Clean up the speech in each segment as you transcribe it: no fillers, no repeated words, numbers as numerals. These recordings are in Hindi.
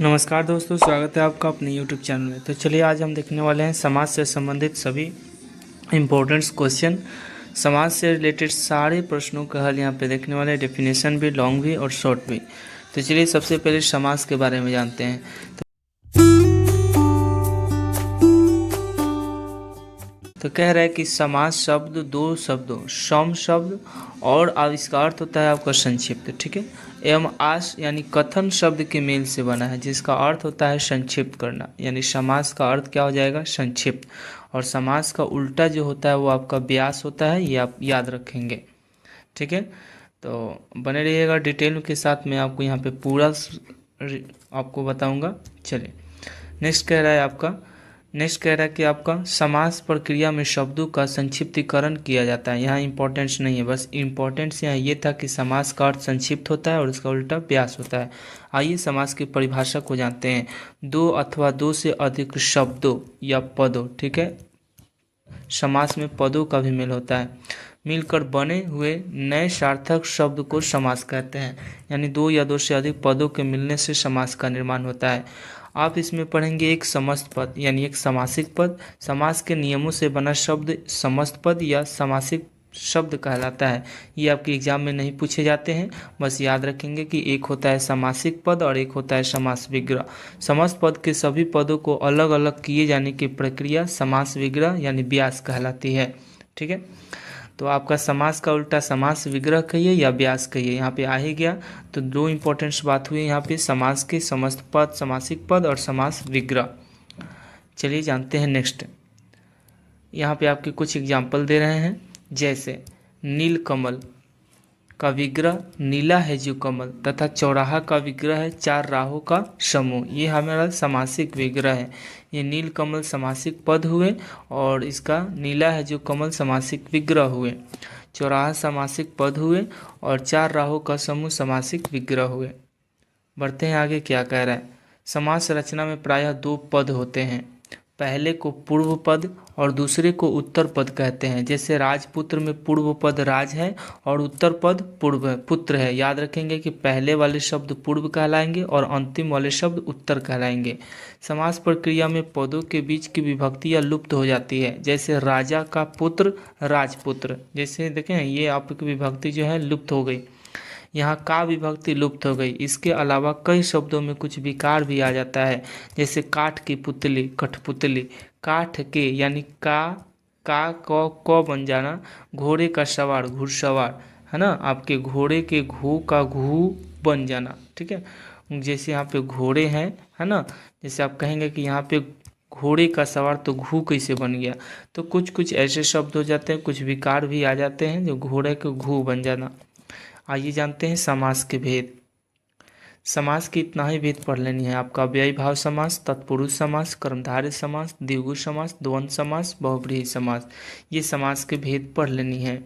नमस्कार दोस्तों, स्वागत है आपका अपने YouTube चैनल में। तो चलिए आज हम देखने वाले हैं समाज से संबंधित सभी इम्पोर्टेंट्स क्वेश्चन। समाज से रिलेटेड सारे प्रश्नों का हल यहाँ पे देखने वाले हैं, डेफिनेशन भी, लॉन्ग भी और शॉर्ट भी। तो चलिए सबसे पहले समाज के बारे में जानते हैं। तो कह रहा है कि समास शब्द दो शब्दों सम शब्द और इसका अर्थ होता है आपका संक्षिप्त, ठीक है। एवं आस यानी कथन शब्द के मेल से बना है, जिसका अर्थ होता है संक्षिप्त करना, यानी समास का अर्थ क्या हो जाएगा, संक्षिप्त। और समास का उल्टा जो होता है वो आपका व्यास होता है, ये आप याद रखेंगे, ठीक है। तो बने रहिएगा डिटेल के साथ, मैं आपको यहाँ पे पूरा आपको बताऊँगा। चलिए नेक्स्ट कह रहा है कि आपका समास प्रक्रिया में शब्दों का संक्षिप्तीकरण किया जाता है। यहाँ इंपॉर्टेंस नहीं है, बस इंपॉर्टेंस यहाँ ये था कि समास का अर्थ संक्षिप्त होता है और उसका उल्टा व्यास होता है। आइए समास की परिभाषा को जानते हैं। दो अथवा दो से अधिक शब्दों या पदों, ठीक है, समास में पदों का भी मेल होता है, मिलकर बने हुए नए सार्थक शब्द को समास कहते हैं। यानी दो या दो से अधिक पदों के मिलने से समास का निर्माण होता है। आप इसमें पढ़ेंगे एक समस्त पद यानी एक समासिक पद। समास के नियमों से बना शब्द समस्त पद या समासिक शब्द कहलाता है। ये आपके एग्जाम में नहीं पूछे जाते हैं, बस याद रखेंगे कि एक होता है समासिक पद और एक होता है समास विग्रह। समस्त पद के सभी पदों को अलग अलग किए जाने की प्रक्रिया समास विग्रह यानी व्यास कहलाती है, ठीक है। तो आपका समास का उल्टा समास विग्रह कहिए या व्यास कहिए, यहाँ पे आ ही गया। तो दो इंपॉर्टेंट बात हुई यहाँ पे, समास के समस्त पद, समासिक पद और समास विग्रह। चलिए जानते हैं नेक्स्ट। यहाँ पे आपके कुछ एग्जाम्पल दे रहे हैं, जैसे नीलकमल का विग्रह नीला है जो कमल, तथा चौराहा का विग्रह है चार राहों का समूह। ये हमारा समासिक विग्रह है। ये नील कमल समासिक पद हुए और इसका नीला है जो कमल समासिक विग्रह हुए, चौराहा समासिक पद हुए और चार राहों का समूह समासिक विग्रह हुए। बढ़ते हैं आगे, क्या कह रहा है। समास रचना में प्रायः दो पद होते हैं, पहले को पूर्व पद और दूसरे को उत्तर पद कहते हैं। जैसे राजपुत्र में पूर्व पद राज है और उत्तर पद पूर्व पुत्र है। याद रखेंगे कि पहले वाले शब्द पूर्व कहलाएंगे और अंतिम वाले शब्द उत्तर कहलाएंगे। समास प्रक्रिया में पदों के बीच की विभक्तियां लुप्त हो जाती है। जैसे राजा का पुत्र राजपुत्र, जैसे देखें ये आपकी विभक्ति जो है लुप्त हो गई, यहाँ का विभक्ति लुप्त हो गई। इसके अलावा कई शब्दों में कुछ विकार भी आ जाता है, जैसे काठ की पुतली कठपुतली, काठ के यानी का क बन जाना, घोड़े का सवार घुड़सवार, है ना, आपके घोड़े के घू का घू बन जाना, ठीक है। जैसे यहाँ पे घोड़े हैं, है ना, जैसे आप कहेंगे कि यहाँ पे घोड़े का सवार, तो घू कैसे बन गया। तो कुछ कुछ ऐसे शब्द हो जाते हैं, कुछ विकार भी आ जाते हैं, जो घोड़े के घू बन जाना। आइए जानते हैं समास के भेद। समास की इतना ही भेद पढ़ लेनी है आपका, अव्ययी भाव समास, तत्पुरुष समास, कर्मधारय समास, द्विगु समास, द्वंद्व समास, बहुब्रीहि समास। ये समास के भेद पढ़ लेनी है।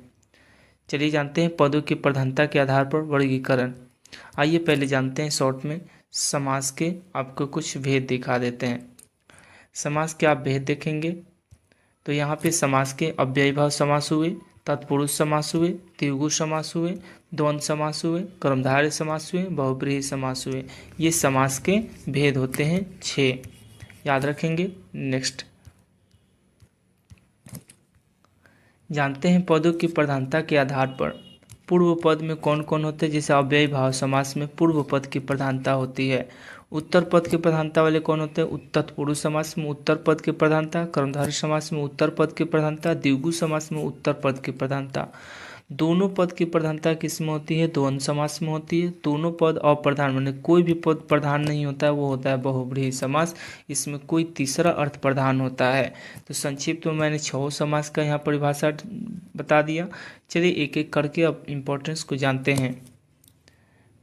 चलिए जानते हैं पदों की प्रधानता के आधार पर वर्गीकरण। आइए पहले जानते हैं शॉर्ट में समास के, आपको कुछ भेद दिखा देते हैं। समास के आप भेद देखेंगे तो यहाँ पे समास के अव्ययी भाव समास हुए, तत्पुरुष समास हुए, द्विगु समास हुए, द्वंद्व समास हुए, कर्मधारय समास हुए, बहुब्रीहि समास हुए। ये समास के भेद होते हैं 6, याद रखेंगे। नेक्स्ट जानते हैं पदों की प्रधानता के आधार पर पूर्व पद में कौन कौन होते हैं। जैसे अव्ययी भाव समास में पूर्व पद की प्रधानता होती है। उत्तर पद की प्रधानता वाले कौन होते हैं। तत्पुरुष समास में उत्तर पद की प्रधानता, कर्मधारय समास में उत्तर पद की प्रधानता, द्विगु समास में उत्तर पद की प्रधानता। दोनों पद की प्रधानता किस में होती है, द्वंद्व समास में होती है। दोनों पद अप्रधान, माने कोई भी पद प्रधान नहीं होता है, वो होता है बहुब्रीहि समास। इसमें कोई तीसरा अर्थ प्रधान होता है। तो संक्षिप्त में मैंने 6 समास का यहाँ परिभाषा बता दिया। चलिए एक एक करके अब इम्पोर्टेंस को जानते हैं।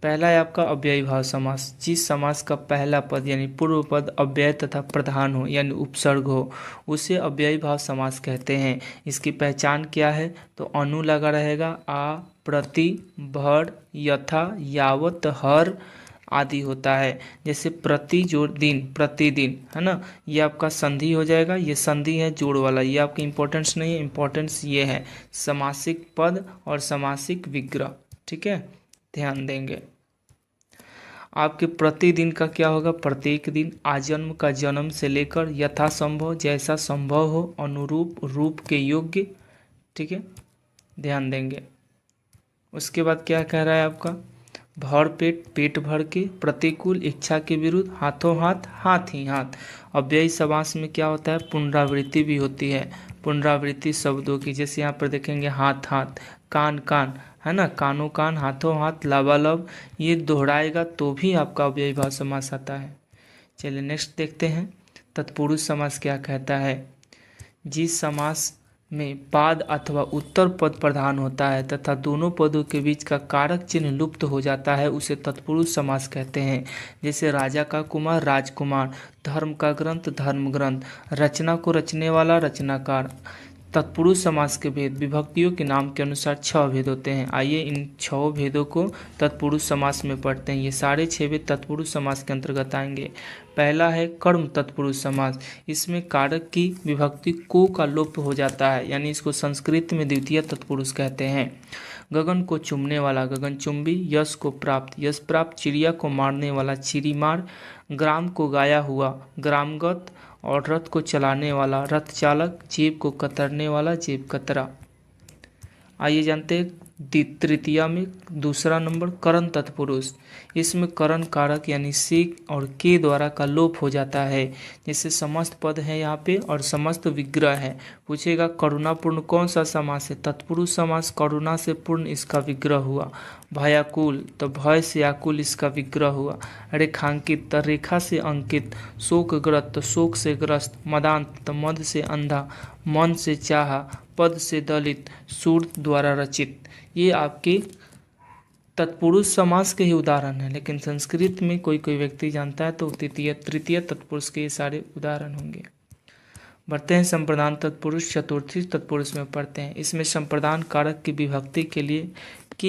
पहला है आपका अव्ययी भाव समास। जिस समास का पहला पद यानी पूर्व पद अव्यय तथा प्रधान हो यानी उपसर्ग हो, उसे अव्ययी भाव समास कहते हैं। इसकी पहचान क्या है, तो अनु लगा रहेगा, आ, प्रति, भर, यथा, यावत, हर आदि होता है। जैसे प्रति जोड़ दिन, प्रतिदिन, है ना, ये आपका संधि हो जाएगा। ये संधि है जोड़ वाला, ये आपकी इंपॉर्टेंस नहीं है, इंपॉर्टेंस ये है समासिक पद और समासिक विग्रह, ठीक है, ध्यान देंगे। आपके प्रतिदिन का क्या होगा, प्रत्येक दिन, आजन्म का जन्म से लेकर, यथासंभव जैसा संभव हो, अनुरूप रूप के योग्य, ठीक है, ध्यान देंगे। उसके बाद क्या कह रहा है आपका, भर पेट पेट भर के, प्रतिकूल इच्छा के विरुद्ध, हाथों हाथ हाथ ही हाथ। अव्ययी समास में क्या होता है, पुनरावृत्ति भी होती है, पुनरावृत्ति शब्दों की, जैसे यहाँ पर देखेंगे हाथ हाथ, कान कान, है ना, कानों कान, हाथों हाथ, लबालब, ये दोहराएगा तो भी आपका अव्ययी भाव समास आता है। चलिए नेक्स्ट देखते हैं, तत्पुरुष समास क्या कहता है। जिस समास में पाद अथवा उत्तर पद प्रधान होता है तथा दोनों पदों के बीच का कारक चिन्ह लुप्त हो जाता है उसे तत्पुरुष समास कहते हैं। जैसे राजा का कुमार राजकुमार, धर्म का ग्रंथ धर्म ग्रंथ, रचना को रचने वाला रचनाकार। तत्पुरुष समास के भेद, विभक्तियों के नाम के अनुसार 6 भेद होते हैं। आइए इन 6 भेदों को तत्पुरुष समास में पढ़ते हैं। ये सारे 6 भेद तत्पुरुष समास के अंतर्गत आएंगे। पहला है कर्म तत्पुरुष समास। इसमें कारक की विभक्ति को का लोप हो जाता है, यानी इसको संस्कृत में द्वितीय तत्पुरुष कहते हैं। गगन को चूमने वाला गगनचुंबी, यश को प्राप्त यश प्राप्त, चिड़िया को मारने वाला चिड़ीमार, ग्राम को गाया हुआ ग्रामगत, और रथ को चलाने वाला रथ चालक, जेब को कतरने वाला जेब कतरा। आइए जानते हैं तृतीया में दूसरा नंबर करण तत्पुरुष। इसमें करण कारक यानी से और के द्वारा का लोप हो जाता है। जैसे समस्त पद है यहाँ पे और समस्त विग्रह है। पूछेगा करुणापूर्ण कौन सा समास है, तत्पुरुष समास, करुणा से पूर्ण इसका विग्रह हुआ। भयाकुल तो भय से आकुल इसका विग्रह हुआ। रेखांकित तो रेखा से अंकित, शोकग्रस्त तो शोक से ग्रस्त, मदांत तो मद से अंधा, मन से चाहा, पद से दलित, सूर द्वारा रचित। ये आपके तत्पुरुष समास के ही उदाहरण हैं, लेकिन संस्कृत में कोई कोई व्यक्ति जानता है तो तृतीय तत्पुरुष के ये सारे उदाहरण होंगे। बढ़ते हैं संप्रदान तत्पुरुष, चतुर्थी तत्पुरुष में पढ़ते हैं। इसमें संप्रदान कारक की विभक्ति के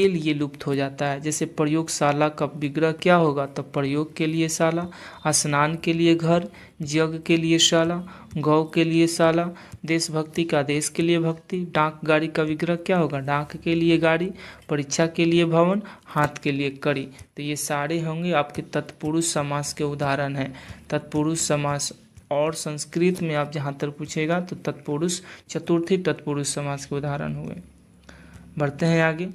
लिए लुप्त हो जाता है। जैसे प्रयोगशाला का विग्रह क्या होगा, तो प्रयोग के लिए शाला, स्नान के लिए घर, यज्ञ के लिए शाला, गौ के लिए शाला, देशभक्ति का देश के लिए भक्ति, डाक गाड़ी का विग्रह क्या होगा, डाक के लिए गाड़ी, परीक्षा के लिए भवन, हाथ के लिए कड़ी। तो ये सारे होंगे आपके तत्पुरुष समास के उदाहरण हैं। तत्पुरुष समास और संस्कृत में आप जहाँ तक पूछेगा तो तत्पुरुष चतुर्थी तत्पुरुष समास के उदाहरण हुए। बढ़ते हैं आगे,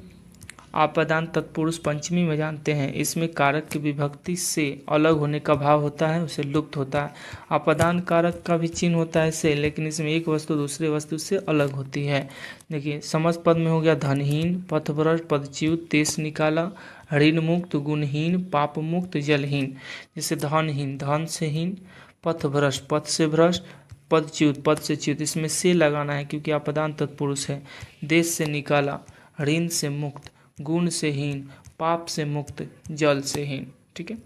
आपादान तत्पुरुष पंचमी में जानते हैं। इसमें कारक की विभक्ति से अलग होने का भाव होता है, उसे लुप्त होता है। आपादान कारक का भी चिन्ह होता है से, लेकिन इसमें एक वस्तु दूसरे वस्तु से अलग होती है। देखिए समस्त पद में हो गया धनहीन, पथभ्रष्ट, पदच्युत, देश निकाला, ऋण मुक्त, गुणहीन, पाप मुक्त, जलहीन। जैसे धनहीन धन से हीन, पथभ्रष्ट पथ से भ्रष्ट, पदच्युत पद से च्युत, इसमें से लगाना है क्योंकि आपादान तत्पुरुष है। देश से निकाला, ऋण से मुक्त, गुण से हीन, पाप से मुक्त, जल से हीन। ठीक है,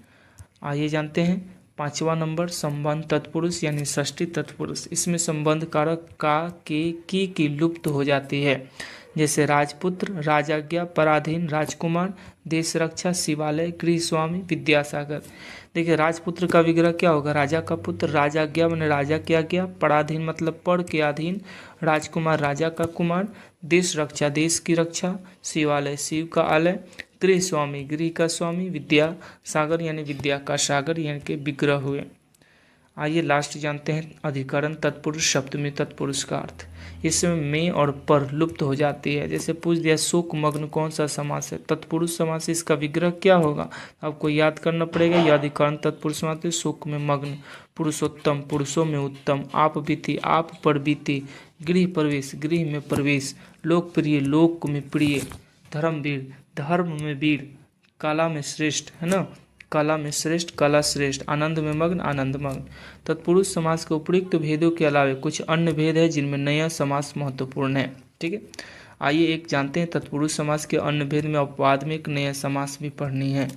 आइए जानते हैं 5वां नंबर संबंध तत्पुरुष यानी षष्ठी तत्पुरुष। इसमें संबंध कारक का के की लुप्त हो जाती है। जैसे राजपुत्र, राजाज्ञा, पराधीन, राजकुमार, देश रक्षा, शिवालय, गृह स्वामी, विद्यासागर। देखिए राजपुत्र का विग्रह क्या होगा, राजा का पुत्र, राजाज्ञा मैंने राजा की आज्ञा, पराधीन मतलब पढ़ के अधीन, राजकुमार राजा का कुमार, देश रक्षा देश की रक्षा, शिवालय शिव का आलय, गृह स्वामी गृह का स्वामी, विद्या सागर यानी विद्या का सागर यानी के विग्रह हुए। आइए लास्ट जानते हैं अधिकरण तत्पुरुष सप्तमी तत्पुरुष का अर्थ। इसमें में और पर लुप्त हो जाती है। जैसे पूछ दिया शोक मग्न कौन सा समास है, तत्पुरुष समास, इसका विग्रह क्या होगा आपको याद करना पड़ेगा। यह अधिकरण तत्पुरुष समास है। शोक में मग्न, पुरुषोत्तम पुरुषों में उत्तम, आप बीती आप पर बीती, गृह प्रवेश गृह में प्रवेश, लोकप्रिय लोक में प्रिय, धर्मवीर धर्म में वीर, कला में श्रेष्ठ, है ना, कला में श्रेष्ठ कला श्रेष्ठ, आनंद में मग्न आनंद मग्न। तत्पुरुष समास के उपयुक्त भेदों के अलावा कुछ अन्य भेद है जिनमें नया समास महत्वपूर्ण है। ठीक है, आइए एक जानते हैं तत्पुरुष समास के अन्य भेद में अपवाद में एक नया समास भी पढ़नी है।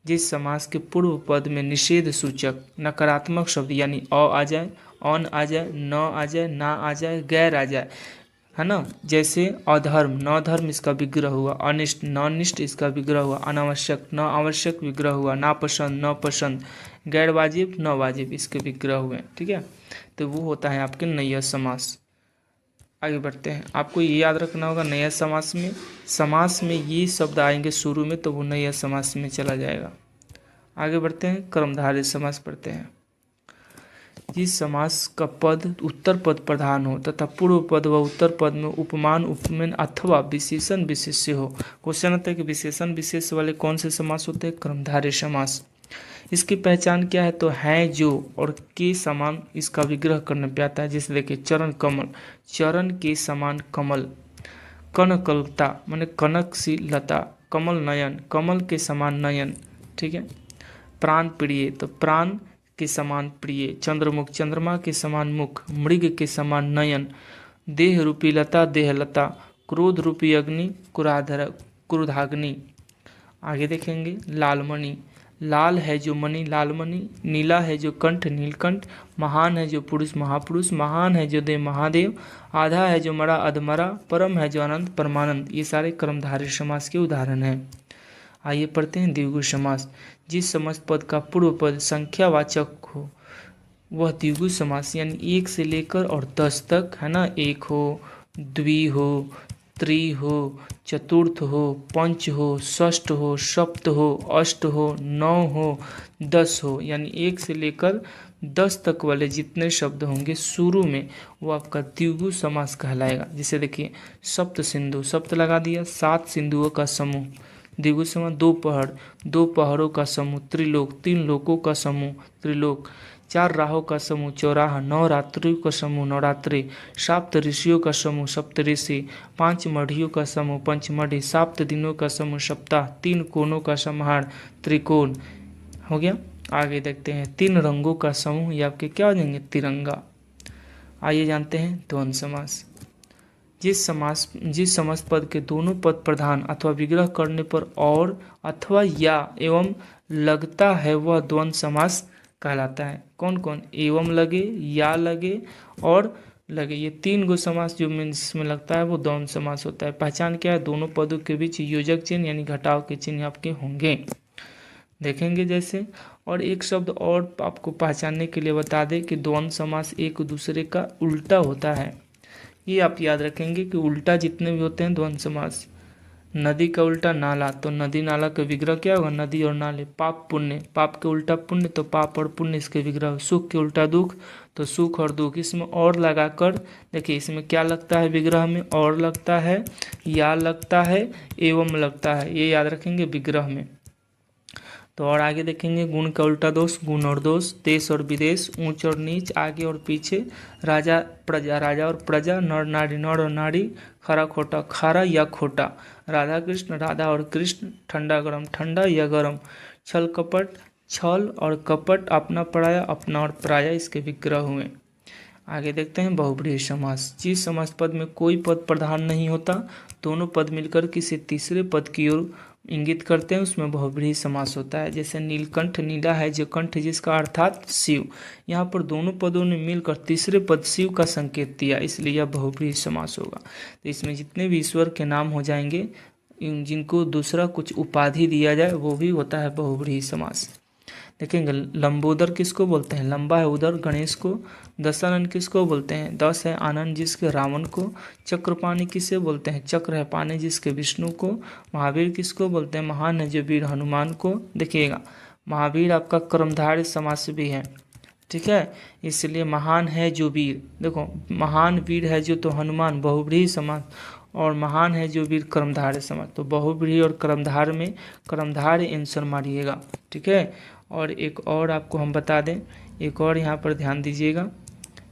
जिस समास के पूर्व पद में निषेध सूचक नकारात्मक शब्द यानी अ आ जाए, अन आ जाए, न आ जाए, ना आ जाए, गैर आ जाए, है ना। जैसे अधर्म न धर्म इसका विग्रह हुआ, अनिष्ट न निष्ठ इसका विग्रह हुआ, अनावश्यक न आवश्यक विग्रह हुआ, नापसंद न पसंद, गैर वाजिब न वाजिब इसके विग्रह हुए। ठीक है, तो वो होता है आपके नया समास। आगे बढ़ते हैं, आपको ये याद रखना होगा नया समास में ये शब्द आएंगे शुरू में तो वो नया समास में चला जाएगा। आगे बढ़ते हैं, कर्मधारय समास पढ़ते हैं। जिस समास का पद उत्तर पद प्रधान हो तथा पूर्व पद व उत्तर पद में उपमान उपमेय अथवा विशेषण विशेष्य हो। क्वेश्चन आता है कि विशेषण विशेष वाले कौन से समास होते हैं? कर्मधारय समास। इसकी पहचान क्या है? तो है जो और के समान इसका विग्रह करने पे आता है। जैसे देखिए, चरण कमल, चरण के समान कमल। कनकलता माने कनक सी लता। कमल नयन, कमल के समान नयन। ठीक है। प्राण प्रिय, तो प्राण के समान प्रिय। चंद्रमुख, चंद्रमा के समान मुख। मृग के समान नयन। देह रूपी लता, देहलता। क्रोध रूपी अग्नि, क्रोधाग्नि। आगे देखेंगे, लालमणि, लाल है जो मणि, लालमणि। नीला है जो कंठ, नीलकंठ। महान है जो पुरुष, महापुरुष। महान है जो देव, महादेव। आधा है जो मरा, अधमरा। परम है जो अनंत, परमानंद। ये सारे कर्मधारय समास के उदाहरण हैं। आइए पढ़ते हैं द्विगु समास। जिस समस्त पद का पूर्व पद संख्यावाचक हो वह द्विगु समास, यानी 1 से लेकर और 10 तक, है ना। 1 हो, द्वि हो, त्रि हो, चतुर्थ हो, पंच हो, षष्ठ हो, सप्त हो, अष्ट हो, 9 हो, 10 हो, यानी 1 से लेकर 10 तक वाले जितने शब्द होंगे शुरू में वो आपका द्विगु समास कहलाएगा। जैसे देखिए, सप्त सिंधु, सप्त लगा दिया, 7 सिंधुओं का समूह। द्विगु समास, 2 पहाड़, 2 पहाड़ों का समूह। त्रिलोक, 3 लोकों का समूह, त्रिलोक। 4 राहों का समूह, चौराहा। 9 रात्रियों का समूह, नवरात्रि। 7 ऋषियों का समूह, सप्तऋषि। 5 मढ़ियों का समूह, पंचमढ़ी। 7 दिनों का समूह, सप्ताह। 3 कोनों का समाहार, त्रिकोण। हो गया। आगे देखते हैं, 3 रंगों का समूह, ये आपके क्या हो जाएंगे? तिरंगा। आइए जानते हैं द्वंद्व समास। जिस समस्त पद के दोनों पद प्रधान अथवा विग्रह करने पर और अथवा या एवं लगता है वह द्वंद्व समास कहलाता है। कौन कौन? एवं लगे, या लगे और लगे, ये 3 गो समास जो इसमें लगता है वो द्वंद्व समास होता है। पहचान क्या है? दोनों पदों के बीच योजक चिन्ह यानी घटाव के चिन्ह आपके होंगे, देखेंगे जैसे। और एक शब्द और आपको पहचानने के लिए बता दें कि द्वंद्व समास एक दूसरे का उल्टा होता है। ये आप याद रखेंगे कि उल्टा जितने भी होते हैं द्वंद्व समास। नदी का उल्टा नाला, तो नदी नाला का विग्रह क्या होगा? नदी और नाले। पाप पुण्य, पाप के उल्टा पुण्य, तो पाप और पुण्य इसके विग्रह। सुख के उल्टा दुख, तो सुख और दुख। इसमें और लगाकर देखिए, इसमें क्या लगता है विग्रह में? और लगता है, या लगता है, एवं लगता है, ये याद रखेंगे विग्रह में। तो और आगे देखेंगे, गुण का उल्टा दोष, गुण और दोष। देश और विदेश, ऊंच और नीच, आगे और पीछे। राजा प्रजा, राजा और प्रजा। नर नारी, नर और नारी। खरा खोटा, खारा या खोटा। राधा कृष्ण, राधा और कृष्ण। ठंडा गरम, ठंडा या गरम। छल कपट, छल और कपट। अपना पराया, अपना और पराया, इसके विग्रह हुए। आगे देखते हैं बहुब्रीहि समास। जिस समास पद में कोई पद प्रधान नहीं होता, दोनों पद मिलकर किसी तीसरे पद की ओर इंगित करते हैं, उसमें बहुब्रीहि समास होता है। जैसे नीलकंठ, नीला है जो कंठ जिसका, अर्थात शिव। यहाँ पर दोनों पदों ने मिलकर तीसरे पद शिव का संकेत दिया, इसलिए यह बहुब्रीहि समास होगा। तो इसमें जितने भी ईश्वर के नाम हो जाएंगे, जिनको दूसरा कुछ उपाधि दिया जाए, वो भी होता है बहुब्रीहि समास। देखेंगे, लंबोदर किसको बोलते हैं? लंबा है उदर, गणेश को। दशानन किसको बोलते हैं? 10 है आनंद जिसके, रावण को। चक्रपाणि किसे बोलते हैं? चक्र है पानी जिसके, विष्णु को। महावीर किसको बोलते हैं? महान है जो वीर, हनुमान को। देखिएगा, महावीर आपका कर्मधारय समास भी है, ठीक है, इसलिए महान है जो वीर। देखो, महान वीर है जो, तो हनुमान बहुब्रीहि समास। और महान है जो वीर कर्मधारय समास। तो बहुब्रीहि और कर्मधार में कर्मधारय आंसर मारिएगा, ठीक है। और एक और आपको हम बता दें, एक और यहाँ पर ध्यान दीजिएगा,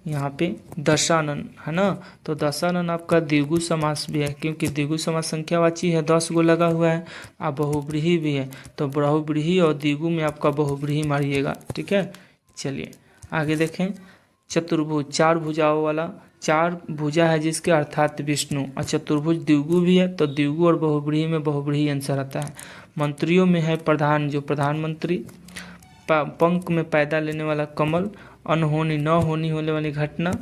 यहाँ पे दशानन है ना, तो दशानन आपका द्विगु समास भी है, क्योंकि द्विगु समास संख्यावाची है, 10 गो लगा हुआ है। आप बहुब्रीहि भी है, तो बहुब्रीहि और द्विगु में आपका बहुब्रीहि मारिएगा, ठीक है। चलिए आगे देखें, चतुर्भुज, 4 भुजाओं वाला, 4 भुजा है जिसके, अर्थात विष्णु। और चतुर्भुज द्विगु भी है, तो द्विगु और बहुब्रीहि में बहुब्रीहि आंसर आता है। मंत्रियों में है प्रधान, जो प्रधानमंत्री। पंख में पैदा लेने वाला कमल। अनहोनी, न होनी होने वाली घटना।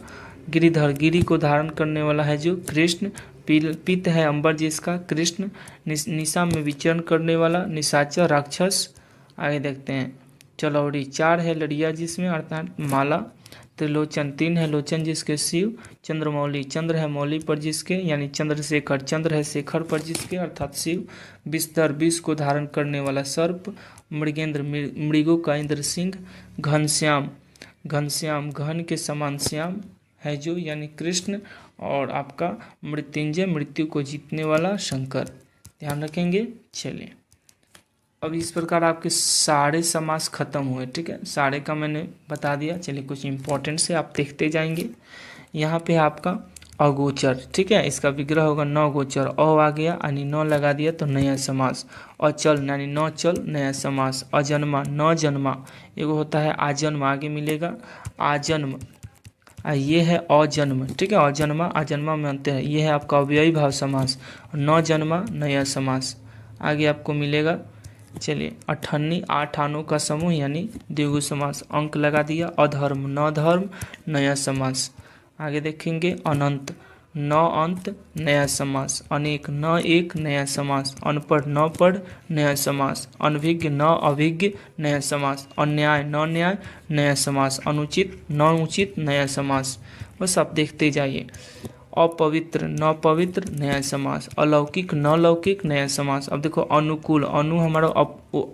गिरिधर, गिरि को धारण करने वाला है जो कृष्ण। पित्त है अंबर जिसका, कृष्ण। निशा में विचरण करने वाला, निशाचर राक्षस। आगे देखते हैं, चलौड़ी, 4 है लड़िया जिसमें, अर्थात माला। त्रिलोचन, 3 है लोचन जिसके शिव। चंद्रमौली, चंद्र है मौली पर जिसके यानी चंद्रशेखर, चंद्र है शेखर पर जिसके अर्थात शिव। विस्तर, विष को धारण करने वाला सर्प। मृगेंद्र, मृगों का इंद्र सिंह। घनश्याम, घनश्याम घन के समान श्याम है जो यानी कृष्ण। और आपका मृत्युंजय, मृत्यु को जीतने वाला शंकर। ध्यान रखेंगे। चलिए अब इस प्रकार आपके सारे समास खत्म हुए। ठीक है, सारे का मैंने बता दिया। चलिए कुछ इंपॉर्टेंट से आप देखते जाएंगे। यहाँ पे आपका अगोचर, ठीक है, इसका विग्रह होगा न गोचर। अ आ गया यानी न लगा दिया तो नया समास। अचल यानी न चल, नया समास। अजन्मा, न जन्मा, एगो होता है आजन्म, आगे मिलेगा आजन्म। ये है अजन्म, ठीक है, अजन्मा अजन्मा में अंतर है। ये है आपका अव्ययी भाव समास। न जन्मा, नया समास। आगे आपको मिलेगा। चलिए अठन्नी, 8 आनों का समूह यानी द्विगु समास। अंक लगा दिया। अधर्म, न धर्म, नया समास। आगे देखेंगे अनंत, न अंत, नया समास। अनेक, न एक, नया समास। अनपढ़, न पढ़, नया समास। अनभिज्ञ, न अभिज्ञ, नया समास। अन्याय, न न्याय, नया समास। अनुचित, न उचित, नया समास। बस आप देखते जाइए। अपवित्र, न पवित्र, नया समास। अलौकिक, न लौकिक, नया समास। अब देखो अनुकूल, अनु हमारा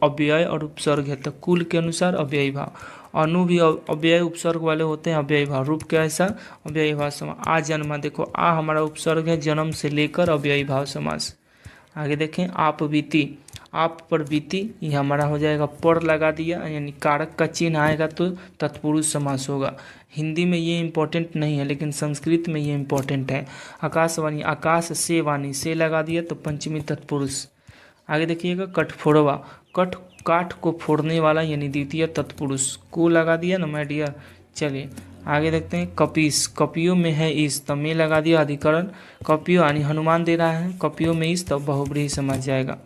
अव्यय और उपसर्ग है तो कुल के अनुसार अव्ययी भाव। अनु भी अव्यय उपसर्ग वाले होते हैं अव्ययी भाव। रूप के ऐसा अव्ययी भाव समास। आ जन्मा, देखो आ हमारा उपसर्ग है, जन्म से लेकर अव्ययी भाव समास। आगे देखें आप बीती, आप पर बीती, ये हमारा हो जाएगा पर लगा दिया यानी कारक का चिन्ह आएगा तो तत्पुरुष समास होगा। हिंदी में ये इम्पोर्टेंट नहीं है लेकिन संस्कृत में ये इम्पोर्टेंट है। आकाशवाणी, आकाश से वाणी, से लगा दिया तो पंचमी तत्पुरुष। आगे देखिएगा कठफोड़वा, कठ काठ को फोड़ने वाला यानी द्वितीय तत्पुरुष। को लगा दिया ना माय डियर। चलिए आगे देखते हैं कपीस, कपियों में है ईस तो में लगा दिया अधिकरण। कपियों यानी हनुमान दे रहा है, कपियों में ईस तो बहुब्रीहि समझ जाएगा।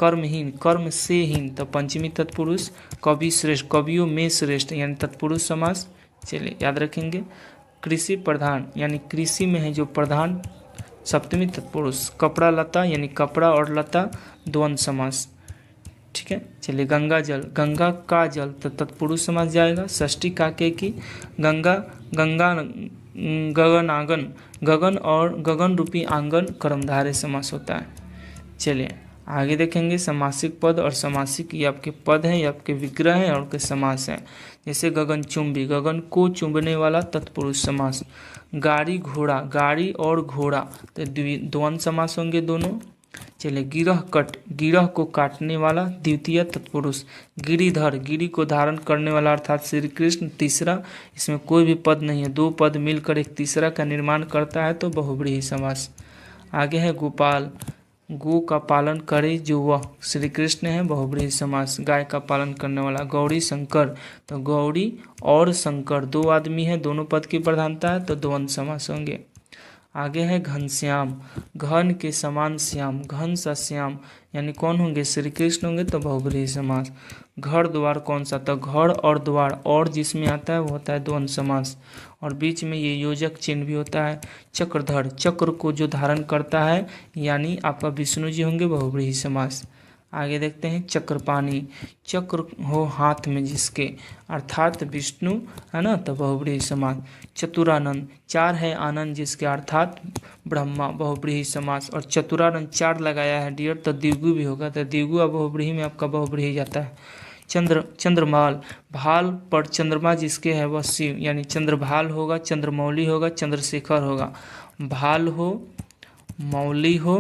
कर्महीन, कर्म से हीन तो पंचमी तत्पुरुष। कवि श्रेष्ठ, कवियों में श्रेष्ठ यानी तत्पुरुष समास। चलिए याद रखेंगे। कृषि प्रधान यानी कृषि में है जो प्रधान, सप्तमी तत्पुरुष। कपड़ा लता यानी कपड़ा और लता द्वंद्व समास। ठीक है, चलिए गंगा जल, गंगा का जल तो तत्पुरुष समास जाएगा। षष्ठी काके की, गंगा, गंगा गगन आंगन, गगन और गगन रूपी आंगन कर्मधारय समास होता है। चलिए आगे देखेंगे समासिक पद और समासिक, ये आपके पद हैं, ये आपके विग्रह हैं और के समास हैं। जैसे गगन चुंबी, गगन को चुंबने वाला तत्पुरुष समास। गाड़ी घोड़ा, गाड़ी और घोड़ा तो द्वंद्व समास होंगे दोनों। चलिए गिरह कट, गिरह को काटने वाला द्वितीय तत्पुरुष। गिरिधर, गिरी को धारण करने वाला अर्थात श्री कृष्ण तीसरा। इसमें कोई भी पद नहीं है, 2 पद मिलकर एक तीसरा का निर्माण करता है तो बहुब्रीहि समास। आगे है गोपाल, गो का पालन करे जो वह श्री कृष्ण है, बहुब्रीहि समास। गाय का पालन करने वाला। गौरी शंकर तो गौरी और शंकर 2 आदमी है, दोनों पद की प्रधानता है तो द्वंद्व समास होंगे। आगे है घनश्याम, घन के समान श्याम, घन सा श्याम यानी कौन होंगे, श्री कृष्ण होंगे तो बहुब्रीहि समास। घर द्वार कौन सा, तो घर और द्वार और जिसमें आता है वो होता है द्वंद्व समास और बीच में ये योजक चिन्ह भी होता है। चक्रधर, चक्र को जो धारण करता है यानी आपका विष्णु जी होंगे, बहुब्रीहि समास। आगे देखते हैं चक्रपाणी, चक्र हो हाथ में जिसके अर्थात विष्णु है ना तो बहुब्रीहि समास। चतुरानंद, 4 है आनंद जिसके अर्थात ब्रह्मा, बहुब्रीहि समास। और चतुरानंद 4 लगाया है डियर तो द्विगु भी होगा तो द्विगु और बहुब्रीहि में आपका बहुब्रीहि जाता है। चंद्रमाल, भाल पर चंद्रमा जिसके है वह शिव यानी चंद्रभाल होगा, चंद्रमौली होगा, चंद्रशेखर होगा। भाल हो, मौली हो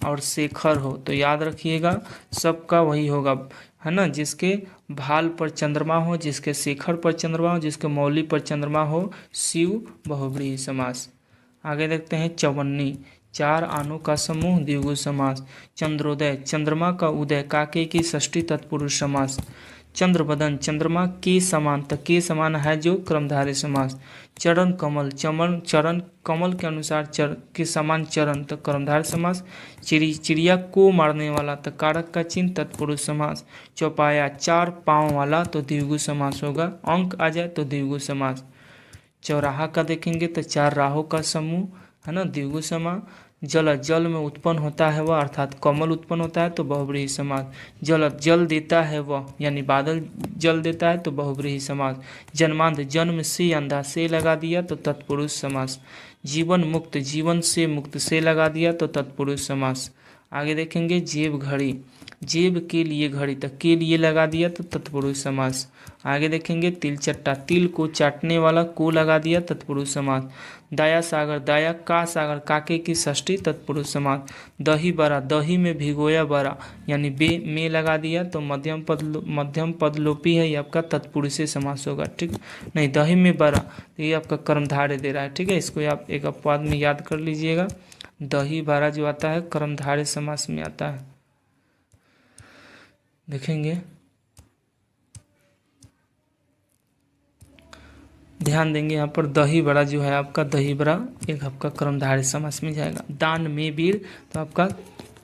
और शेखर हो तो याद रखिएगा सबका वही होगा है ना, जिसके भाल पर चंद्रमा हो, जिसके शेखर पर चंद्रमा हो, जिसके मौली पर चंद्रमा हो, शिव, बहुब्रीहि समास। आगे देखते हैं चवन्नी, 4 आनों का समूह, द्विगु समास। चंद्रोदय, चंद्रमा का उदय, काके की षष्ठी तत्पुरुष समास। चंद्रबदन, चंद्रमा के समान तो के समान है जो क्रमधारय समास। चरण कमल, चरण कमल के अनुसार के समान चरण तो कर्मधारय समास। चिड़िया को मारने वाला तो कारक का चिन्ह तत्पुरुष समास। चौपाया, 4 पाँव वाला तो द्विगु समास होगा, अंक आ जाए तो द्विगु समास। चौराहा का देखेंगे तो 4 राहों का समूह है ना, द्विगु समास। जल जल में उत्पन्न होता है वह अर्थात कमल उत्पन्न होता है तो बहुव्रीहि समास। जल जल देता है वह यानी बादल जल देता है तो बहुव्रीहि समास। जन्मांध जन्म से अंधा से लगा दिया तो तत्पुरुष समास। जीवन मुक्त जीवन से मुक्त से लगा दिया तो तत्पुरुष समास। आगे देखेंगे जेब घड़ी जेब के लिए घड़ी तक के लिए लगा दिया तो तत्पुरुष समास। आगे देखेंगे तिल चट्टा तिल को चाटने वाला को लगा दिया तत्पुरुष समास। दाया सागर दाया का सागर काके की षष्ठी तत्पुरुष समास। दही बड़ा दही में भिगोया बड़ा यानी बे में लगा दिया तो मध्यम पद लोपी है, ये आपका तत्पुरुषे समास होगा। ठीक नहीं, दही में बड़ा तो ये आपका कर्मधारय दे रहा है। ठीक है, इसको आप एक अपवाद में याद कर लीजिएगा। दही बड़ा जो आता है कर्मधारय समास में आता है। देखेंगे ध्यान देंगे यहाँ पर दही बड़ा जो है आपका दही बड़ा एक आपका कर्मधारय समास में जाएगा। दान में वीर तो आपका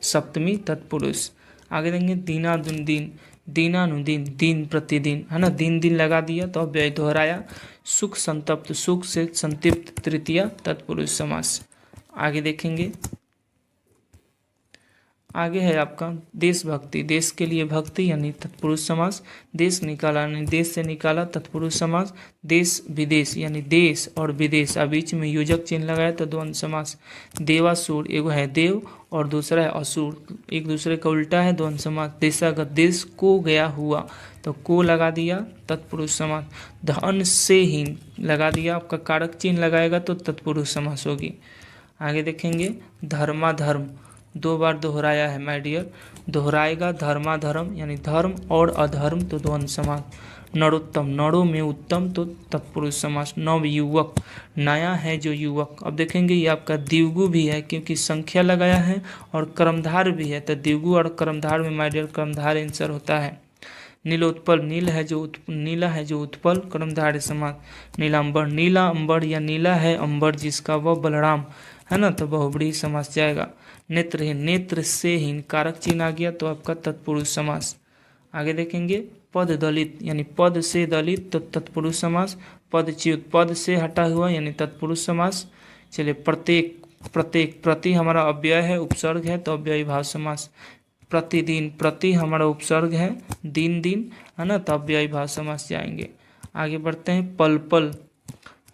सप्तमी तत्पुरुष। आगे देंगे दीनानुदीन दीनानुदीन दिन प्रतिदिन है ना, दिन दिन लगा दिया तो अव्यय दोहराया। सुख संतप्त सुख से संतृप्त तृतीया तत्पुरुष समास। आगे देखेंगे आगे है आपका देशभक्ति देश के लिए भक्ति यानी तत्पुरुष समास। देश निकाला यानी देश से निकाला तत्पुरुष समास। देश विदेश यानी देश और विदेश अब बीच में योजक चिन्ह लगाया तो द्वंद्व समास। देवासुर एगो है देव और दूसरा है असुर, एक दूसरे का उल्टा है द्वंद्व समास। देशागत देश को गया हुआ तो को लगा दिया तत्पुरुष समास। धन से हीन लगा दिया आपका कारक चिन्ह लगाएगा तो तत्पुरुष समास होगी। आगे देखेंगे धर्माधर्म दो बार दोहराया है माय डियर, दोहराएगा धर्माधर्म यानी धर्म और अधर्म तो द्वंद्व समास। नरोत्तम नरों में उत्तम तो तत्पुरुष समास। नव युवक नया है जो युवक, अब देखेंगे ये आपका द्विगु भी है क्योंकि संख्या लगाया है और कर्मधार भी है तो द्विगु और कर्मधार में माय डियर कर्मधार आंसर होता है। नीलोत्पल नीला है जो उत्पल कर्मधारय समास। नीलांबर नीला अंबर या नीला है अंबर जिसका वह बलराम है ना तो बहुव्रीहि समास जाएगा। नेत्रहीन नेत्र से हीन कारक चिन्ह आ गया तो आपका तत्पुरुष समास। आगे देखेंगे पद दलित यानी पद से दलित तो तत्पुरुष समास। पदच्युत पद से हटा हुआ यानी तत्पुरुष समास। चलिए प्रत्येक प्रति हमारा अव्यय है उपसर्ग है तो अव्ययी भाव समास। प्रतिदिन प्रति हमारा उपसर्ग है दिन दिन है ना तो अव्ययी भाव समास जाएंगे। आगे बढ़ते हैं पल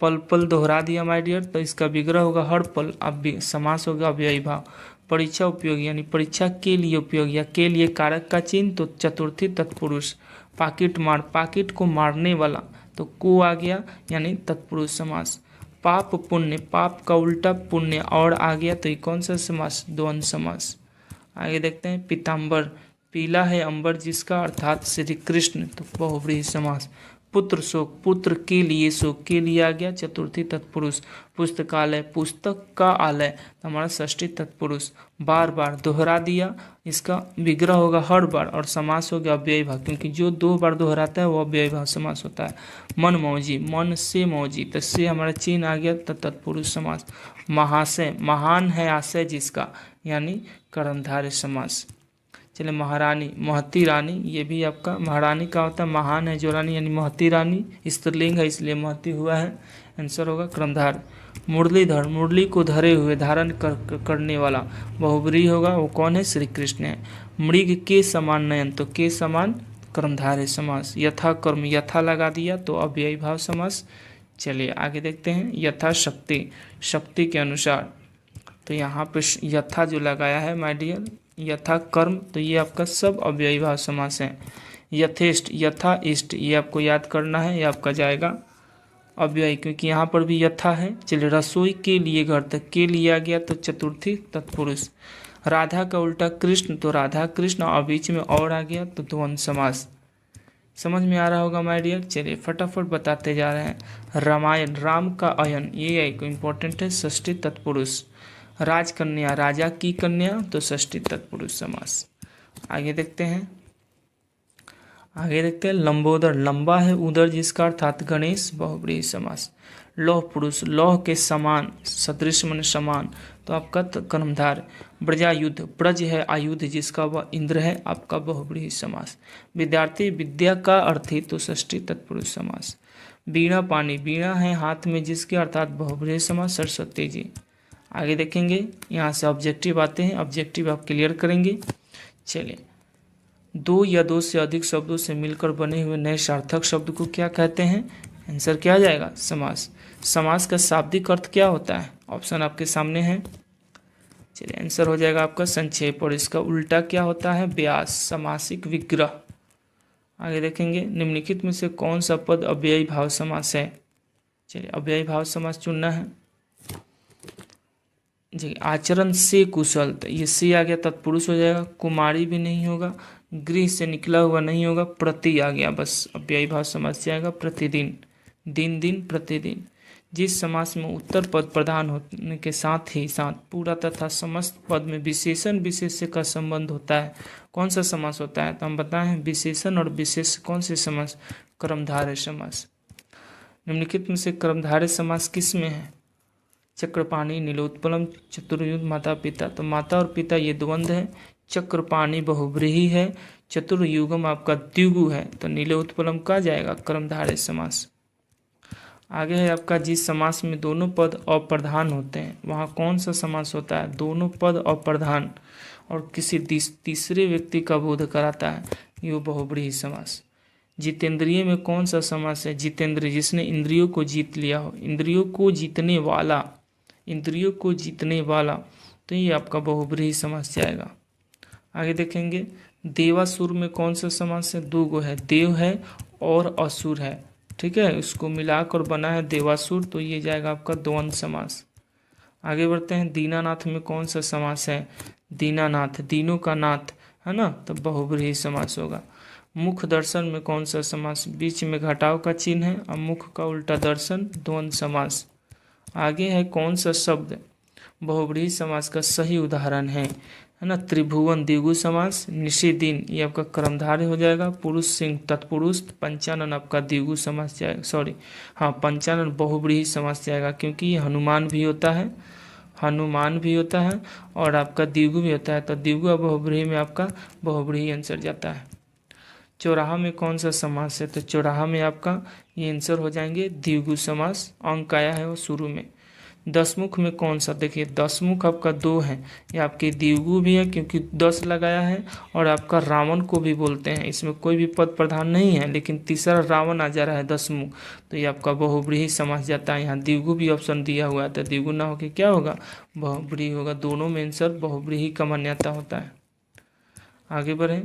पल दोहरा दिया माय डियर तो इसका विग्रह होगा हर पल, अब समास होगा अव्ययी भाव। परीक्षा उपयोगी यानी परीक्षा के लिए उपयोग या के लिए कारक का चिन्ह तो चतुर्थी तत्पुरुष। पाकिट मार पाकिट को मारने वाला तो को आ गया यानी तत्पुरुष समास। पाप पुण्य पाप का उल्टा पुण्य और आ गया तो ये कौन सा समास द्वंद्व समास। आगे देखते हैं पीताम्बर पीला है अंबर जिसका अर्थात श्री कृष्ण तो बहुव्रीहि समास। पुत्र शोक पुत्र के लिए शोक के लिए आ गया चतुर्थी तत्पुरुष। पुस्तकालय पुस्तक का आलय हमारा षष्ठी तत्पुरुष। बार बार दोहरा दिया इसका विग्रह होगा हर बार और समास हो गया अव्ययी भाव क्योंकि जो दो बार दोहराता है वो अव्ययी भाव समास होता है। मन मौजी मन से मौजी तो से हमारा चिन्ह आ गया तो तत्पुरुष समास। महाशय महान है आशय जिसका यानी कर्मधारय समास। चलिए महारानी महती रानी ये भी आपका महारानी का होता है महान है जो रानी यानी महती रानी स्त्रीलिंग है इसलिए महती हुआ है, आंसर होगा कर्मधार। मुरलीधर मुरली को धरे हुए धारण करने वाला बहुव्रीहि होगा वो कौन है श्री कृष्ण है। मृग के समान नयन तो के समान कर्मधारय समास। यथा कर्म यथा लगा दिया तो अव्ययी भाव समास। चलिए आगे देखते हैं यथा शक्ति शक्ति के अनुसार तो यहाँ पे यथा जो लगाया है माय डियर यथा कर्म तो ये आपका सब अव्ययी भाव समास है। यथेष्ट यथा इष्ट ये आपको याद करना है, ये आपका जाएगा अव्ययी क्योंकि यहाँ पर भी यथा है। चलिए रसोई के लिए घर तक के लिए आ गया तो चतुर्थी तत्पुरुष। राधा का उल्टा कृष्ण तो राधा कृष्ण और बीच में और आ गया तो द्वंद्व समास। समझ में आ रहा होगा माय डियर। चलिए फटाफट बताते जा रहे हैं। रामायण राम का अयन ये एक इम्पोर्टेंट है षष्ठी तत्पुरुष। राजकन्या राजा की कन्या तो षष्ठी तत्पुरुष समास। आगे देखते हैं लंबोदर लंबा है उदर जिसका अर्थात गणेश बहुव्रीहि समास। लौह पुरुष लौह के समान सदृश मन समान तो आपका कर्मधार। ब्रजायुध ब्रज है आयुध जिसका वह इंद्र है आपका बहुव्रीहि समास। विद्यार्थी विद्या का अर्थी तो षष्ठी तत्पुरुष समास। वीणा पानी वीणा है हाथ में जिसके अर्थात बहुव्रीहि समास सरस्वती जी। आगे देखेंगे, यहाँ से ऑब्जेक्टिव आते हैं, ऑब्जेक्टिव आप क्लियर करेंगे। चलिए, दो या दो से अधिक शब्दों से मिलकर बने हुए नए सार्थक शब्द को क्या कहते हैं? आंसर क्या आ जाएगा? समास। समास का शाब्दिक अर्थ क्या होता है? ऑप्शन आपके सामने है। चलिए, आंसर हो जाएगा आपका संक्षेप, और इसका उल्टा क्या होता है? व्यास, समासिक विग्रह। आगे देखेंगे, निम्नलिखित में से कौन सा पद अव्ययी भाव समास है? चलिए, अव्ययी भाव समास चुनना है जी। आचरण से कुशल, तो ये से आ गया तत्पुरुष हो जाएगा, कुमारी भी नहीं होगा, गृह से निकला हुआ नहीं होगा, प्रति आ गया, बस अव्ययी भाव समास जाएगा प्रतिदिन, दिन दिन प्रतिदिन। जिस समास में उत्तर पद प्रधान होने के साथ ही साथ पूरा तथा समस्त पद में विशेषण विशेष्य का संबंध होता है, कौन सा समास होता है? तो हम बताएं, विशेषण और विशेष्य कौन से समास? कर्मधारय समास। निम्नलिखित में से कर्मधारय समास किस में है? चक्रपाणी, नीलोत्पलम, चतुर्युग, माता पिता। तो माता और पिता ये द्वंद्व है, चक्रपाणी बहुव्रीहि है, चतुर्युगम आपका द्विगु है, तो नीलोत्पलम का जाएगा कर्मधारय समास। आगे है आपका, जिस समास में दोनों पद अप्रधान होते हैं वहाँ कौन सा समास होता है? दोनों पद अप्रधान और किसी तीसरे व्यक्ति का बोध कराता है, ये बहुव्रीहि समास। जितेंद्रिय में कौन सा समास है? जितेंद्रिय, जिसने इंद्रियों को जीत लिया हो, इंद्रियों को जीतने वाला, इंद्रियों को जीतने वाला, तो ये आपका बहुव्रीहि समास जाएगा। आगे देखेंगे, देवासुर में कौन सा समास है? दो गो है, देव है और असुर है, ठीक है, उसको मिलाकर बना है देवासुर, तो ये जाएगा आपका द्वंद्व समास। आगे बढ़ते हैं, दीनानाथ में कौन सा समास है? दीनानाथ, दीनों का नाथ है ना, तो बहुव्रीहि समास होगा। मुख दर्शन में कौन सा समास? बीच में घटाव का चिन्ह है और मुख का उल्टा दर्शन, द्वंद्व समास। आगे है, कौन सा शब्द बहुव्रीहि समास का सही उदाहरण है ना? त्रिभुवन द्विगु समास, निषेदिन ये आपका कर्मधारय हो जाएगा, पुरुष सिंह तत्पुरुष, पंचानन आपका द्विगु समास जाएगा, सॉरी हाँ, पंचानन बहुव्रीहि समास जाएगा, क्योंकि ये हनुमान भी होता है, हनुमान भी होता है और आपका द्विगु भी होता है, तो द्विगु और बहुव्रीहि में आपका बहुव्रीहि आंसर जाता है। चौराहा में कौन सा समास है? तो चौराहा में आपका ये आंसर हो जाएंगे द्विगु समास, अंक आया है वो शुरू में। दसमुख में कौन सा? देखिए, दसमुख आपका दो है, ये आपके द्विगु भी है क्योंकि 10 लगाया है, और आपका रावण को भी बोलते हैं, इसमें कोई भी पद प्रधान नहीं है, लेकिन तीसरा रावण आ जा रहा है दसमुख, तो ये आपका बहुव्रीहि समास जाता है। यहाँ द्विगु भी ऑप्शन दिया हुआ है, तो द्विगु ना होकर क्या होगा? बहुव्रीहि होगा। दोनों में आंसर बहुव्रीहि का मान्यता होता है। आगे बढ़ें,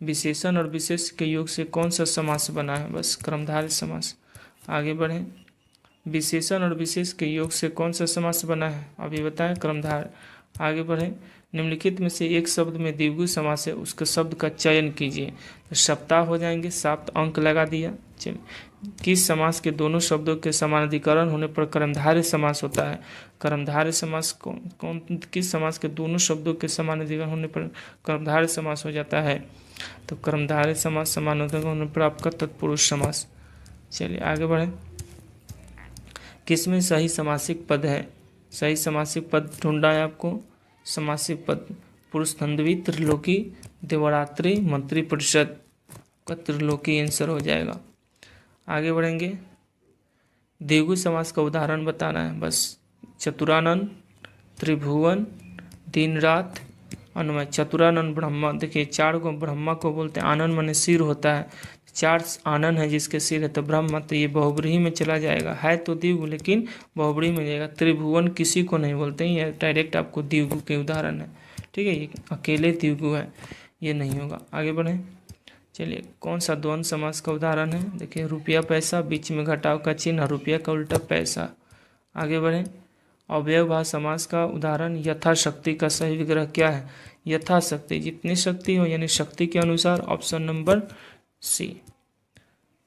विशेषण और विशेष के योग से कौन सा समास बना है? बस कर्मधारय समास। आगे बढ़ें, विशेषण और विशेष के योग से कौन सा समास बना है? अभी बताएं, कर्मधारय। आगे बढ़ें, निम्नलिखित में से एक शब्द में द्विगु समास है, उसके शब्द का चयन कीजिए, तो सप्ताह हो जाएंगे, 7 अंक लगा दिया। चलिए, किस समास के दोनों शब्दों के समानाधिकरण होने पर कर्मधारय समास होता है? कर्मधारय समास कौन किस समास के दोनों शब्दों के समानाधिकरण होने पर कर्मधारय समास हो जाता है? तो कर्मधारय समास समानाधिकरण होने पर आपका तत्पुरुष समास। चलिए आगे बढ़ें, किसमें सही समासिक पद है? सही समासिक पद ढूंढना है आपको। समासिक पद पुरुष धंधवी, त्रिलोकी, देवरात्रि, मंत्री परिषद का त्रिलोकी आंसर हो जाएगा। आगे बढ़ेंगे, द्विगु समास का उदाहरण बताना है बस। चतुरानन, त्रिभुवन, दिन रात, अनुमय। चतुरानन ब्रह्मा, देखिए 4 को ब्रह्मा को बोलते हैं, आनन माने सिर होता है, 4 आनन है जिसके सिर है, तो ब्रह्मा, तो ये बहुव्रीहि में चला जाएगा, है तो द्विगु लेकिन बहुव्रीहि में जाएगा। त्रिभुवन किसी को नहीं बोलते हैं, ये डायरेक्ट आपको द्विगु के उदाहरण है, ठीक है, ये अकेले द्विगु है, ये नहीं होगा। आगे बढ़ें, चलिए कौन सा द्वंद्व समास का उदाहरण है? देखिए, रुपया पैसा, बीच में घटाव का चिन्ह, रुपया का उल्टा पैसा। आगे बढ़ें, अव्ययभाव समास का उदाहरण यथाशक्ति का सही विग्रह क्या है? यथाशक्ति, जितनी शक्ति हो यानी शक्ति के अनुसार, ऑप्शन नंबर सी।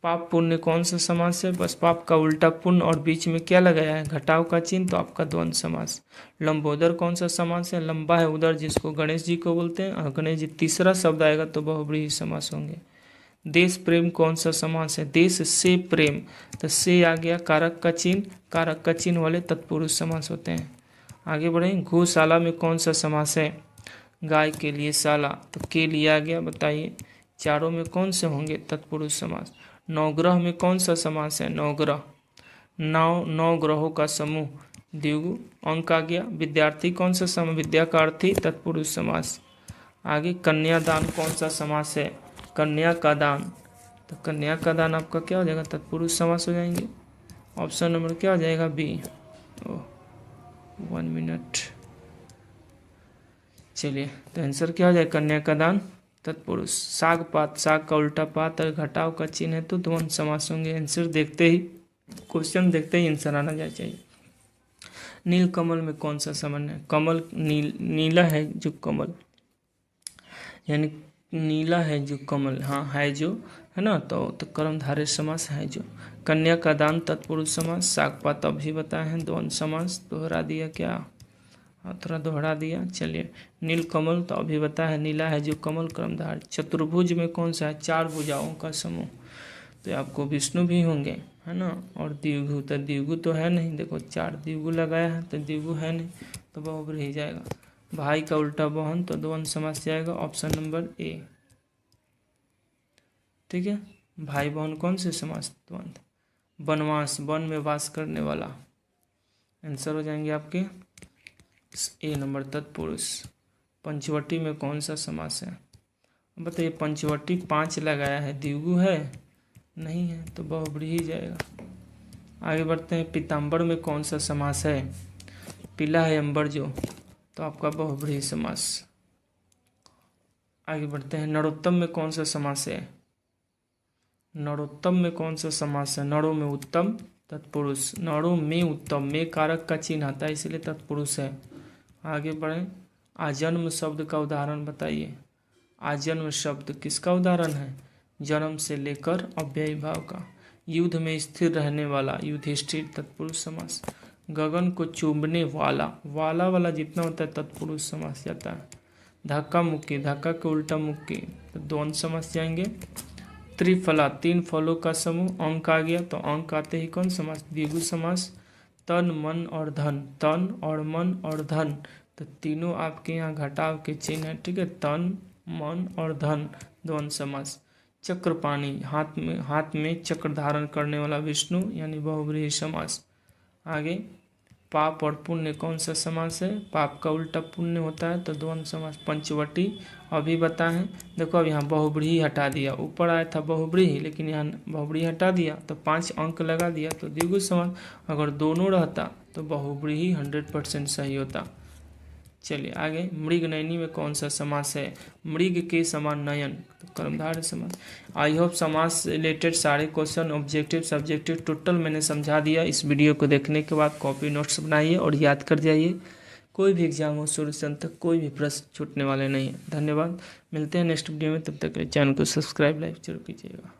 पाप पुण्य कौन सा समास है? बस पाप का उल्टा पुण्य और बीच में क्या लगाया है? घटाव का चिन्ह, तो आपका द्वंद्व समास। लंबोदर कौन सा समास है? लंबा है उदर, जिसको गणेश जी को बोलते हैं, और गणेश जी तीसरा शब्द आएगा तो बहुव्रीहि समास होंगे। देश प्रेम कौन सा समास है? देश से प्रेम, तो से आ गया कारक का चिन्ह, कारक का चिन्ह वाले तत्पुरुष समास होते हैं। आगे बढ़ें, गौशाला में कौन सा समास है? गाय के लिए शाला, तो के लिए आ गया, बताइए चारों में कौन से होंगे? तत्पुरुष समास। नवग्रह में कौन सा समास है? नवग्रह, 9 ग्रहों का समूह, द्विगु। अंक आ गया। विद्यार्थी कौन सा समास, विद्या का अर्थी तत्पुरुष समास। आगे कन्यादान कौन सा समास है, कन्या का दान, तो कन्या का दान आपका क्या हो जाएगा, तत्पुरुष समास हो जाएंगे। ऑप्शन नंबर क्या हो जाएगा, बी। 1 मिनट, चलिए तो आंसर क्या हो जाएगा, कन्या का दान तत्पुरुष। साग पात, साग का उल्टा पात और घटाव का चिन्ह है तो द्वंद्व समास होंगे। आंसर देखते ही, क्वेश्चन देखते ही आंसर आना चाहिए। नील कमल में कौन सा समन्वय है, कमल नीला है जो कमल, यानी नीला है जो कमल, हाँ है जो, है ना, तो कर्मधारय समास है जो। कन्या का दान तत्पुरुष समास। सागपात अभी बताए हैं द्वंद्व समास, दोहरा दिया क्या, थोड़ा दोहरा दिया। चलिए नील कमल तो अभी बताया है, नीला है जो कमल कर्मधारय। चतुर्भुज में कौन सा है, 4 भुजाओं का समूह, तो आपको विष्णु भी होंगे, है ना। और द्विगु, तो द्विगु तो है नहीं, देखो 4 द्विगु लगाया है तो द्विगु है नहीं, तो बहुब्रीहि ही जाएगा। भाई का उल्टा बहन तो द्वंद्व समास जाएगा, ऑप्शन नंबर ए। ठीक है, भाई बहन कौन से समास, द्वंद्व। वनवास, वन में वास करने वाला, आंसर हो जाएंगे आपके ए नंबर तत्पुरुष। पंचवटी में कौन सा समास है, बताइए। पंचवटी 5 लगाया है, द्विगु है नहीं है, तो बहुब्रीहि ही जाएगा। आगे बढ़ते हैं। पीताम्बर में कौन सा समास है, पीला है अंबर जो, तो आपका बहुब्रीहि समास। आगे बढ़ते हैं। नरोत्तम में कौन सा समास है, नरोत्तम में कौन सा समास है, नरो में उत्तम तत्पुरुष, नरो में उत्तम, में कारक का चिन्ह आता है इसलिए तत्पुरुष है। आगे बढ़ें। आजन्म शब्द का उदाहरण बताइए। आजन्म शब्द किसका उदाहरण है, जन्म से लेकर अव्ययी भाव का। युद्ध में स्थिर रहने वाला, युधिष्ठिर तत्पुरुष समास। गगन को चूमने वाला, वाला जितना होता है तत्पुरुष समास जाता है। धक्का मुक्की, धक्का के उल्टा मुक्की, तो द्वंद्व समास जाएंगे। त्रिफला, 3 फलों का समूह, अंक आ गया तो अंक आते ही कौन समास, द्विगु समास। तन मन और धन, तन और मन और धन, तो तीनों आपके यहाँ घटाव के चिन्ह है, ठीक है। तन मन और धन द्वंद्व समास। चक्रपाणी, हाथ में चक्र धारण करने वाला विष्णु, यानी बहुब्रीहि समास। आगे पाप और पुण्य कौन सा समास है, पाप का उल्टा पुण्य होता है तो द्वंद्व समास। पंचवटी अभी बताएं, देखो अब यहाँ बहुब्रीहि हटा दिया, ऊपर आया था बहुब्रीहि लेकिन यहाँ बहुब्रीहि हटा दिया तो 5 अंक लगा दिया तो द्विगु समास। अगर दोनों रहता तो बहुब्रीहि 100% सही होता। चलिए आगे। मृगनयनी में कौन सा समास है, मृग के समान नयन, तो कर्मधारय समास। आई होप समास से रिलेटेड सारे क्वेश्चन ऑब्जेक्टिव सब्जेक्टिव टोटल मैंने समझा दिया। इस वीडियो को देखने के बाद कॉपी नोट्स बनाइए और याद कर जाइए। कोई भी एग्जाम हो शुरू से अंत तक कोई भी प्रश्न छूटने वाले नहीं है। धन्यवाद, मिलते हैं नेक्स्ट वीडियो में, तब तक चैनल को सब्सक्राइब लाइक जरूर कीजिएगा।